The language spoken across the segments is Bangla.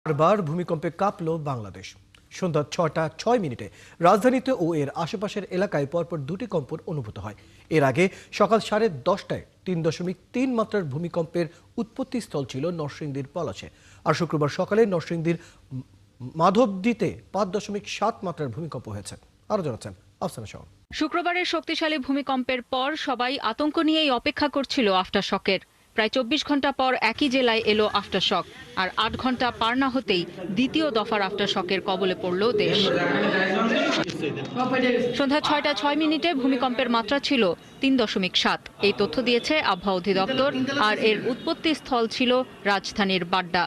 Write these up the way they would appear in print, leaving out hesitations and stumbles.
বারবার ভূমিকম্পে কাঁপল বাংলাদেশ। সন্ধ্যা ৬টা ৬ মিনিটে রাজধানীতে ও এর আশেপাশের এলাকায় পরপর দুটি কম্পন অনুভূত হয়। এর আগে সকাল 10:30টায় ৩.৩ মাত্রার ভূমিকম্পের উৎপত্তিস্থল ছিল নরসিংদীর পলাশে। আর শুক্রবার সকালে নরসিংদীর মাধবদীতে ৫.৭ মাত্রার ভূমিকম্প হয়েছে। আরো জানাচ্ছেন আফসানা শাওন। শুক্রবারের শক্তিশালী ভূমিকম্পের পর সবাই আতঙ্ক নিয়েই অপেক্ষা করছিল আফটারশকের। প্রায় ২৪ ঘন্টা পর একই জেলায় এলো আফটারশক, আর ৮ ঘন্টা পার না হতেই দ্বিতীয় দফার আফটারশকের কবলে পড়ল দেশ। সন্ধ্যা ৬টা ৬ মিনিটে ভূমিকম্পের মাত্রা ছিল ৩.৭। এই তথ্য দিয়েছে আবহাওয়া অধিদপ্তর, আর এর উৎপত্তি স্থল ছিল রাজধানীর বাড্ডা।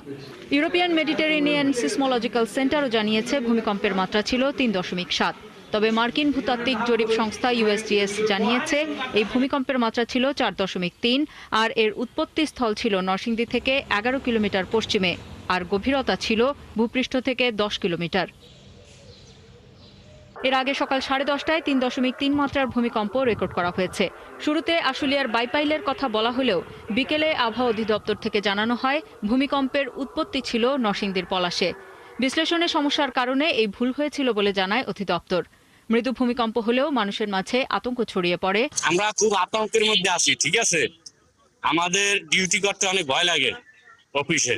ইউরোপিয়ান মেডিটেরেনিয়ান সিসমোলজিক্যাল সেন্টারও জানিয়েছে ভূমিকম্পের মাত্রা ছিল ৩.৭। তবে মার্কিন ভূতাত্ত্বিক জরিপ সংস্থা ইউএসজিএস জানিয়েছে এই ভূমিকম্পের মাত্রা ছিল ৪.৩, আর এর উৎপত্তি স্থল ছিল নরসিংদী থেকে ১১ কিলোমিটার পশ্চিমে, আর গভীরতা ছিল ভূপৃষ্ঠ থেকে ১০ কিলোমিটার। এর আগে সকাল 10:30টায় ৩.৩ মাত্রার ভূমিকম্প রেকর্ড করা হয়েছে। শুরুতে আশুলিয়ার বাইপাইলের কথা বলা হলেও বিকেলে আবহাওয়া অধিদপ্তর থেকে জানানো হয় ভূমিকম্পের উৎপত্তি ছিল নরসিংদীর পলাশে। বিশ্লেষণে সমস্যার কারণে এই ভুল হয়েছিল বলে জানায় অধিদপ্তর। মৃদু ভূমিকম্প হলেও মানুষের মাঝে আতঙ্ক ছড়িয়ে পড়ে। আমরা খুব আতঙ্কের মধ্যে আছি, ঠিক আছে। আমাদের ডিউটি করতে অনেক ভয় লাগে অফিসে,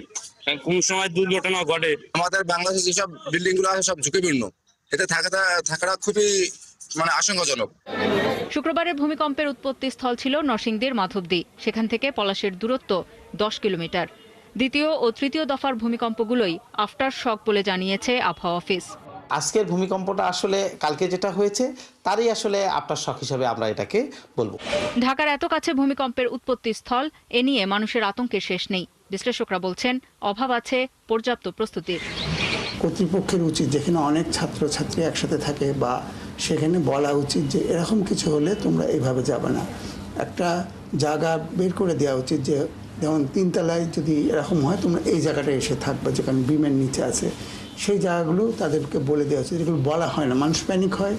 কোন সময় দুর্ঘটনা ঘটে। আমাদের বাংলাদেশে যেসব বিল্ডিং গুলো আছে সব ঝুঁকিপূর্ণ, এতে থাকাটা খুবই আশঙ্কাজনক। শুক্রবারের ভূমিকম্পের উৎপত্তি স্থল ছিল নরসিংদীর মাধবদী। সেখান থেকে পলাশের দূরত্ব ১০ কিলোমিটার। দ্বিতীয় ও তৃতীয় দফার ভূমিকম্পগুলোই আফটার শক বলে জানিয়েছে আবহাওয়া অফিস। আজকের ভূমিকম্পটা আসলে কালকে যেটা হয়েছে তারই আসলে আফটার শক হিসেবে আমরা এটাকে বলবো। ঢাকার এত কাছে ভূমিকম্পের উৎপত্তি স্থল, এ নিয়ে মানুষের আতঙ্কের শেষ নেই। বিশ্লেষকরা বলছেন অভাব আছে পর্যাপ্ত প্রস্তুতির। কর্তৃপক্ষের উচিত, যেখানে অনেক ছাত্রছাত্রী একসাথে থাকে, বা সেখানে বলা উচিত যে এরকম কিছু হলে তোমরা এইভাবে যাবে না। একটা জায়গা বের করে দেওয়া উচিত, যে যেমন ৩ তলায় যদি এরকম হয় তোমরা এই জায়গাটায় এসে থাকবে, যেখানে বিমের নিচে আছে। সেই জায়গাগুলো তাদেরকে বলে দেওয়া উচিত। এগুলো বলা হয় না, মানুষ প্যানিক হয়।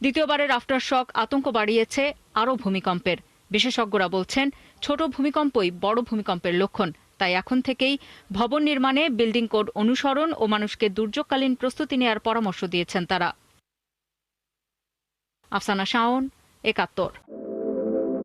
দ্বিতীয়বারের আফটার শক আতঙ্ক বাড়িয়েছে আরও ভূমিকম্পের। বিশেষজ্ঞরা বলছেন ছোট ভূমিকম্পই বড় ভূমিকম্পের লক্ষণ। তাই এখন থেকেই ভবন নির্মাণে বিল্ডিং কোড অনুসরণ ও মানুষকে দুর্যোগকালীন প্রস্তুতি নেওয়ার পরামর্শ দিয়েছেন তারা। আফসানা শাওন, ৭১।